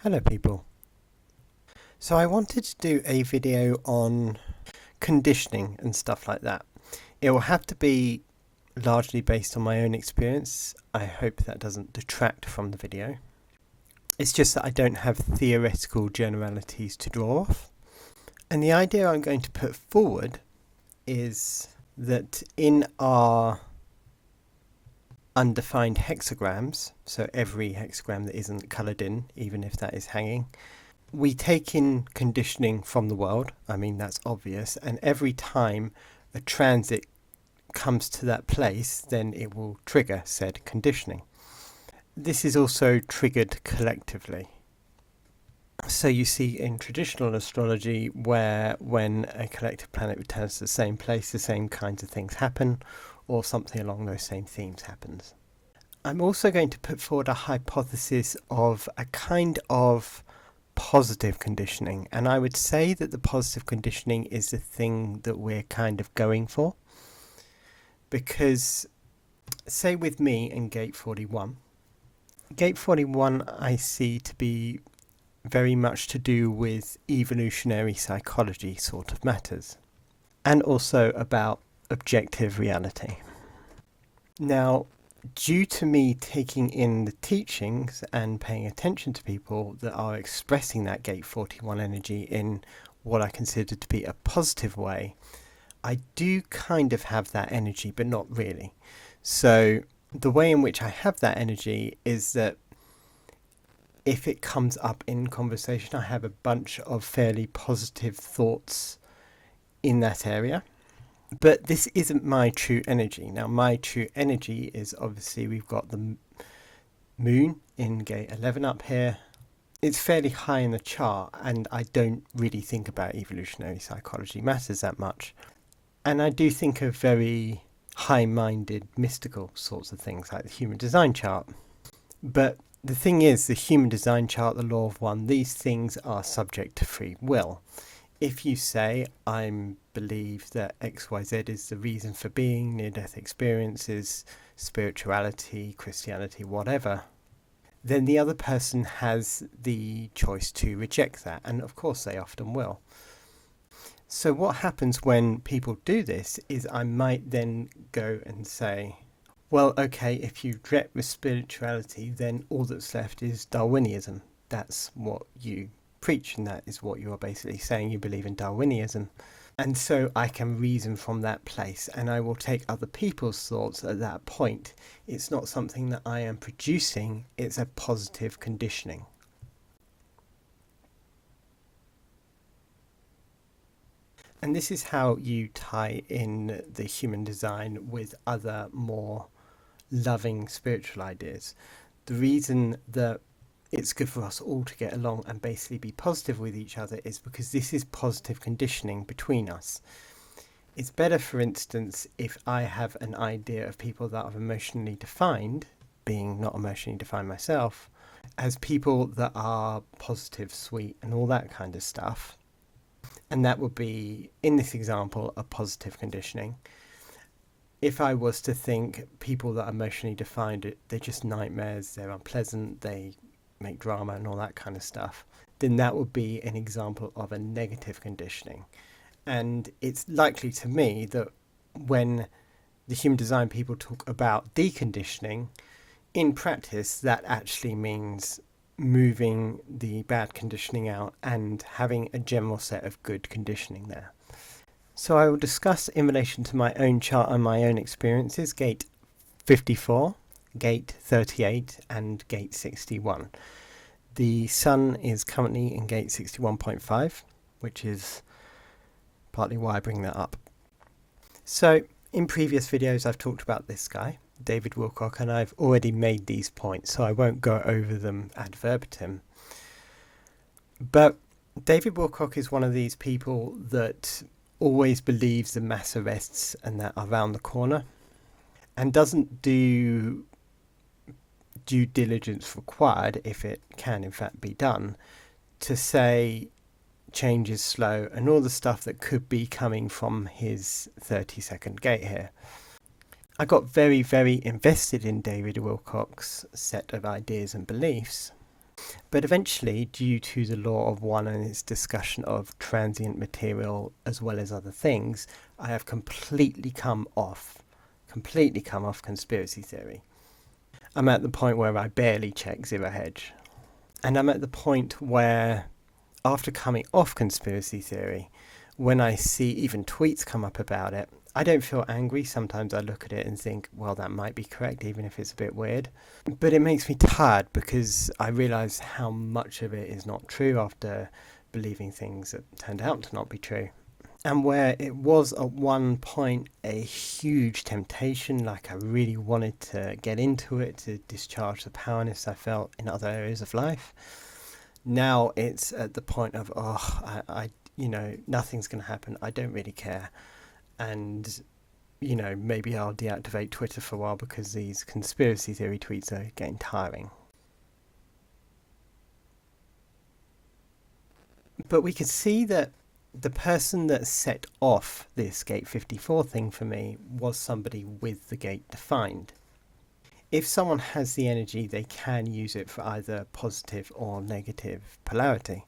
Hello people. So I wanted to do a video on conditioning and stuff like that. It will have to be largely based on my own experience. I hope that doesn't detract from the video. It's just that I don't have theoretical generalities to draw off. And the idea I'm going to put forward is that in our undefined hexagrams, so every hexagram that isn't coloured in, even if that is hanging, we take in conditioning from the world. I mean, that's obvious. And every time a transit comes to that place, then it will trigger said conditioning. This is also triggered collectively. So you see in traditional astrology where when a collective planet returns to the same place, the same kinds of things happen, or something along those same themes happens. I'm also going to put forward a hypothesis of a kind of positive conditioning, and I would say that the positive conditioning is the thing that we're kind of going for, because say with me in gate 41 I see to be very much to do with evolutionary psychology sort of matters, and also about objective reality. Now, due to me taking in the teachings and paying attention to people that are expressing that gate 41 energy in what I consider to be a positive way, I do kind of have that energy, but not really. So the way in which I have that energy is that if it comes up in conversation, I have a bunch of fairly positive thoughts in that area. But this isn't my true energy. Now, my true energy is obviously we've got the moon in gate 11 up here. It's fairly high in the chart, and I don't really think about evolutionary psychology matters that much. And I do think of very high-minded, mystical sorts of things like the human design chart. But the thing is, the human design chart, the law of one, these things are subject to free will. If you say, I believe that XYZ is the reason for being, near-death experiences, spirituality, Christianity, whatever, then the other person has the choice to reject that, and of course they often will. So what happens when people do this is I might then go and say, well, okay, if you reject with spirituality, then all that's left is Darwinism. That's what you preach, and that is what you are basically saying. You believe in Darwinism. And so I can reason from that place, and I will take other people's thoughts at that point. It's not something that I am producing, it's a positive conditioning. And this is how you tie in the human design with other more loving spiritual ideas. The reason that it's good for us all to get along and basically be positive with each other is because this is positive conditioning between us. It's better, for instance, if I have an idea of people that are emotionally defined, being not emotionally defined myself, as people that are positive, sweet, and all that kind of stuff. And that would be, in this example, a positive conditioning. If I was to think people that are emotionally defined, they're just nightmares, they're unpleasant, they make drama and all that kind of stuff, then that would be an example of a negative conditioning. And it's likely to me that when the human design people talk about deconditioning, in practice that actually means moving the bad conditioning out and having a general set of good conditioning there. So I will discuss in relation to my own chart and my own experiences gate 54, gate 38 and gate 61. The sun is currently in gate 61.5, which is partly why I bring that up. So in previous videos I've talked about this guy, David Wilcock, and I've already made these points, so I won't go over them ad verbatim. But David Wilcock is one of these people that always believes the mass arrests and that are around the corner, and doesn't do due diligence required, if it can in fact be done, to say change is slow and all the stuff that could be coming from his 32nd gate here. I got very, very invested in David Wilcock's set of ideas and beliefs But eventually, due to the law of one and its discussion of transient material as well as other things, I have completely come off conspiracy theory. I'm at the point where I barely check Zero Hedge. And I'm at the point where, after coming off conspiracy theory, when I see even tweets come up about it, I don't feel angry. Sometimes I look at it and think, well, that might be correct, even if it's a bit weird. But it makes me tired because I realise how much of it is not true after believing things that turned out to not be true. And where it was at one point a huge temptation, like I really wanted to get into it to discharge the powerness I felt in other areas of life, now it's at the point of, I nothing's going to happen. I don't really care. And, maybe I'll deactivate Twitter for a while because these conspiracy theory tweets are getting tiring. But we could see that the person that set off this Gate 54 thing for me was somebody with the gate defined. If someone has the energy, they can use it for either positive or negative polarity.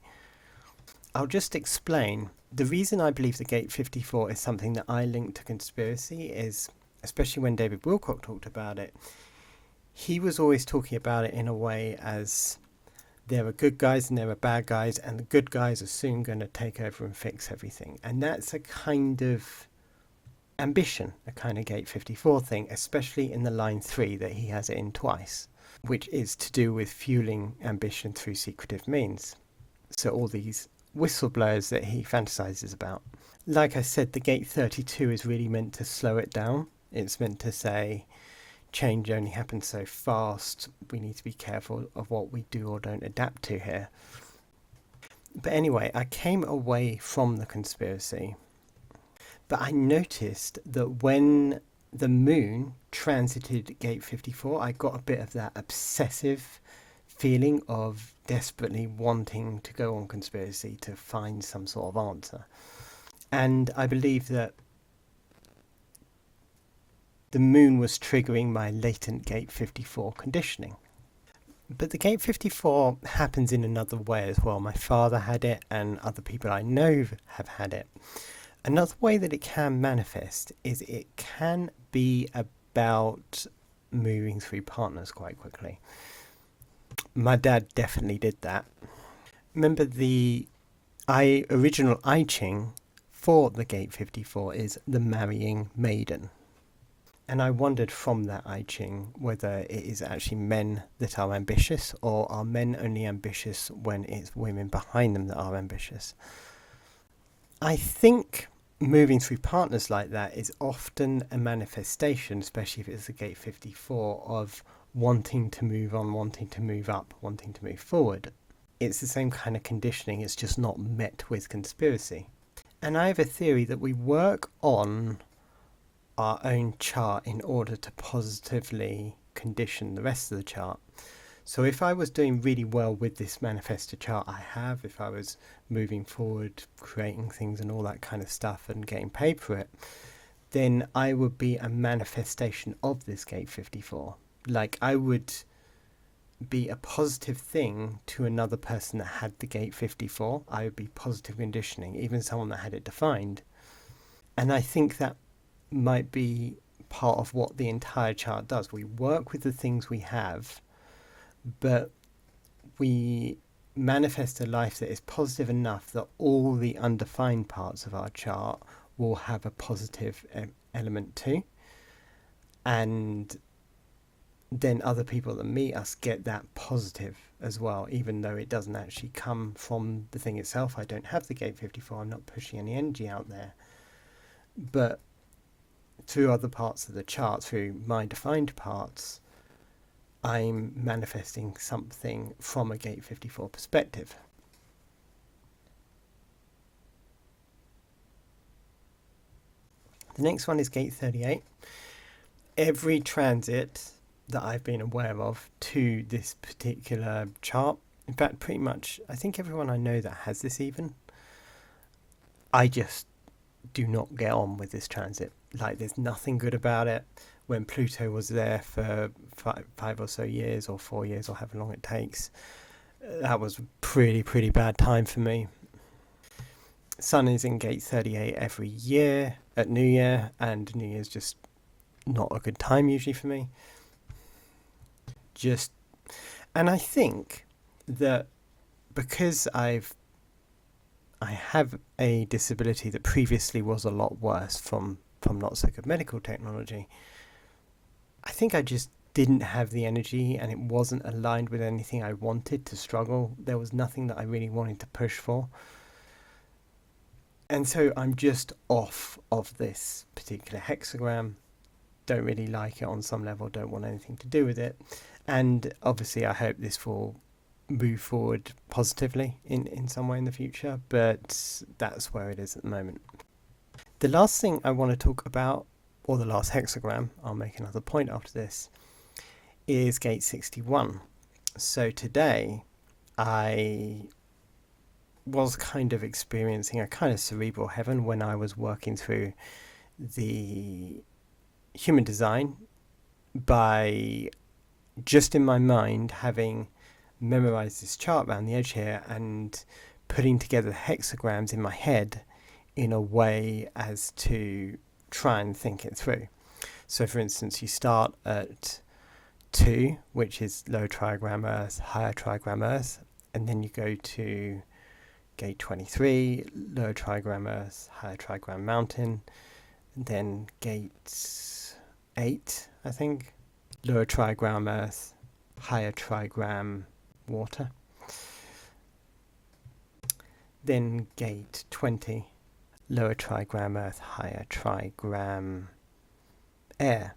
I'll just explain. The reason I believe the Gate 54 is something that I link to conspiracy is, especially when David Wilcock talked about it, he was always talking about it in a way as there are good guys and there are bad guys, and the good guys are soon going to take over and fix everything. And that's a kind of ambition, a kind of Gate 54 thing, especially in the line 3 that he has it in twice, which is to do with fueling ambition through secretive means. So all these whistleblowers that he fantasizes about. Like I said, the Gate 32 is really meant to slow it down. It's meant to say, change only happens so fast, we need to be careful of what we do or don't adapt to here. But anyway, I came away from the conspiracy, but I noticed that when the moon transited Gate 54, I got a bit of that obsessive feeling of desperately wanting to go on conspiracy to find some sort of answer. And I believe that the moon was triggering my latent Gate 54 conditioning. But the Gate 54 happens in another way as well. My father had it and other people I know have had it. Another way that it can manifest is it can be about moving through partners quite quickly. My dad definitely did that. Remember the original I Ching for the Gate 54 is the marrying maiden. And I wondered from that I Ching whether it is actually men that are ambitious, or are men only ambitious when it's women behind them that are ambitious. I think moving through partners like that is often a manifestation, especially if it's a Gate 54, of wanting to move on, wanting to move up, wanting to move forward. It's the same kind of conditioning, it's just not met with conspiracy. And I have a theory that we work on our own chart in order to positively condition the rest of the chart. So if I was doing really well with this manifestor chart I have, if I was moving forward, creating things and all that kind of stuff and getting paid for it, then I would be a manifestation of this Gate 54. Like I would be a positive thing to another person that had the Gate 54. I would be positive conditioning, even someone that had it defined. And I think that might be part of what the entire chart does. We work with the things we have, but we manifest a life that is positive enough that all the undefined parts of our chart will have a positive element too. And then other people that meet us get that positive as well, even though it doesn't actually come from the thing itself. I don't have the Gate 54, I'm not pushing any energy out there. But through other parts of the chart, through my defined parts, I'm manifesting something from a Gate 54 perspective. The next one is Gate 38. Every transit that I've been aware of to this particular chart, in fact, pretty much, I think everyone I know that has this even, I just do not get on with this transit. Like, there's nothing good about it. When Pluto was there for 5 or so years, or 4 years, or however long it takes, that was a pretty bad time for me. Sun is in gate 38 every year at New Year, and New Year's just not a good time usually for me. And I think that because I have a disability that previously was a lot worse from not so good medical technology, I think I just didn't have the energy, and it wasn't aligned with anything I wanted to struggle. There was nothing that I really wanted to push for. And so I'm just off of this particular hexagram. Don't really like it on some level, don't want anything to do with it. And obviously I hope this will move forward positively in some way in the future, but that's where it is at the moment. The last thing I want to talk about, or the last hexagram, I'll make another point after this, is gate 61. So today I was kind of experiencing a kind of cerebral heaven when I was working through the human design by just in my mind having memorized this chart around the edge here and putting together hexagrams in my head in a way as to try and think it through. So for instance, you start at 2, which is lower trigram Earth, higher trigram Earth, and then you go to gate 23, lower trigram Earth, higher trigram Mountain, and then gate 8, I think, lower trigram Earth, higher trigram Water. Then gate 20, lower trigram Earth, higher trigram Air.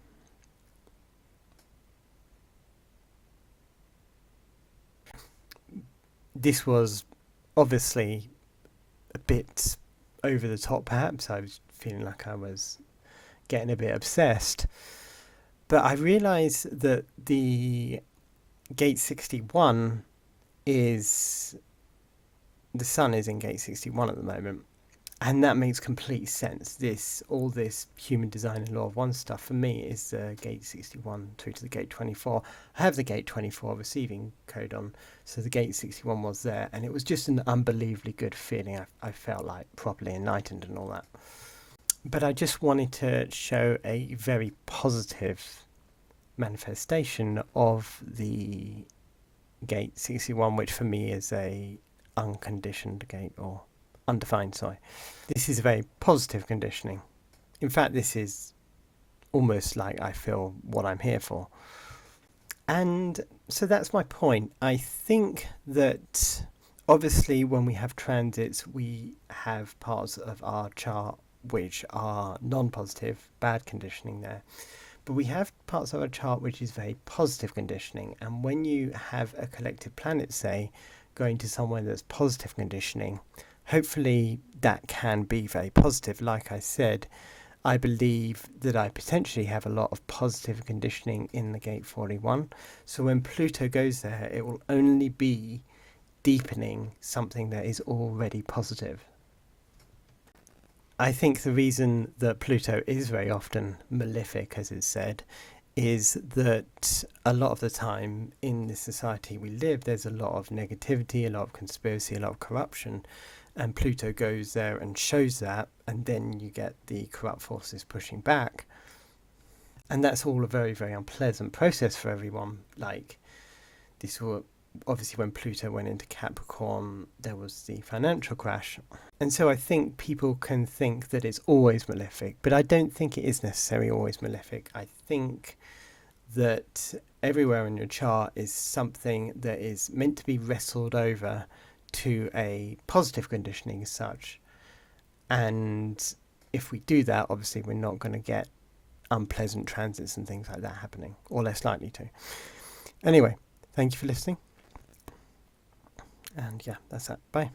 This was obviously a bit over the top, perhaps. I was feeling like I was getting a bit obsessed. But I realised that the gate 61 is... the sun is in gate 61 at the moment. And that makes complete sense. All this human design and law of one stuff for me is gate 61 through to the gate 24. I have the gate 24 receiving code on, so the gate 61 was there, and it was just an unbelievably good feeling. I felt like properly enlightened and all that. But I just wanted to show a very positive manifestation of the gate 61, which for me is a unconditioned gate, or undefined, sorry. This is a very positive conditioning. In fact, this is almost like I feel what I'm here for. And so that's my point. I think that obviously when we have transits, we have parts of our chart which are non-positive, bad conditioning there. But we have parts of our chart which is very positive conditioning. And when you have a collective planet, say, going to somewhere that's positive conditioning, hopefully that can be very positive. Like I said, I believe that I potentially have a lot of positive conditioning in the gate 41. So when Pluto goes there, it will only be deepening something that is already positive. I think the reason that Pluto is very often malefic, as is said, is that a lot of the time in the society we live, there's a lot of negativity, a lot of conspiracy, a lot of corruption, and Pluto goes there and shows that, and then you get the corrupt forces pushing back. And that's all a very, very unpleasant process for everyone. Like, this will, obviously when Pluto went into Capricorn, there was the financial crash. And so I think people can think that it's always malefic, but I don't think it is necessarily always malefic. I think that everywhere in your chart is something that is meant to be wrestled over to a positive conditioning as such. And if we do that, obviously we're not going to get unpleasant transits and things like that happening, or less likely to. Anyway, thank you for listening. And yeah, that's that. Bye.